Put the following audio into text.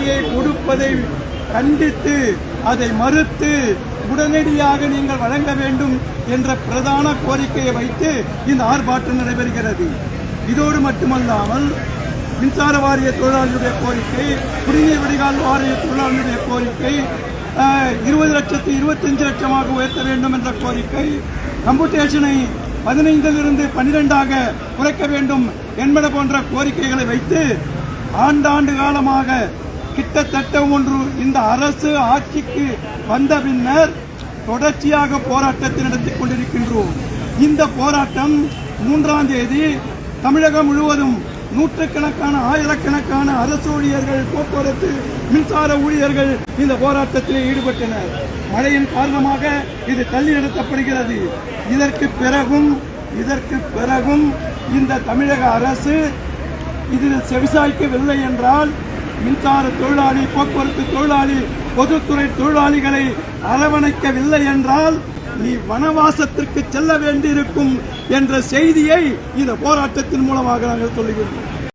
கோரிக்கையை கொடுப்பதை கண்டித்து அதை மறுத்து உடனடியாக நீங்கள் வழங்க வேண்டும் என்ற பிரதான கோரிக்கையை வைத்து இந்த ஆர்ப்பாட்டம் நடைபெறுகிறது. இதோடு மட்டுமல்லாமல் மின்சார வாரிய தொழிலாளர்களுடைய கோரிக்கை, குடிநீர் வடிகால் வாரிய தொழிலாளர்களுடைய கோரிக்கை 20 லட்சத்து 25 லட்சமாக உயர்த்த வேண்டும் என்ற கோரிக்கை, கம்ப்யூட்டேஷனை 15 12ஆக குறைக்க வேண்டும் என்பன போன்ற கோரிக்கைகளை வைத்து ஆண்டாண்டு காலமாக கிட்டத்தட்ட ஒன்று இந்த அரசு ஆட்சிக்கு வந்த பின்னர் தொடர்ச்சியாக போராட்டத்தை நடத்திக் கொண்டிருக்கின்றோம். இந்த போராட்டம் 3ஆம் தேதி தமிழகம் முழுவதும் நூற்றுக்கணக்கான ஆயிரக்கணக்கான அரசு ஊழியர்கள், போக்குவரத்து, மின்சார ஊழியர்கள் இந்த போராட்டத்தில் ஈடுபட்டனர். மழையின் காரணமாக இது தள்ளி நிறுத்தப்படுகிறது. இதற்கு பிறகும் இந்த தமிழக அரசு இதில் செவிசாய்க்கவில்லை என்றால் மின்சார தொழிலாளி, போக்குவரத்து தொழிலாளி, பொதுத்துறை தொழிலாளிகளை அரவணைக்கவில்லை என்றால் நீ வனவாசத்திற்கு செல்ல வேண்டியிருக்கும் என்ற செய்தியை இந்த போராட்டத்தின் மூலமாக நாங்கள் சொல்லுகிறோம்.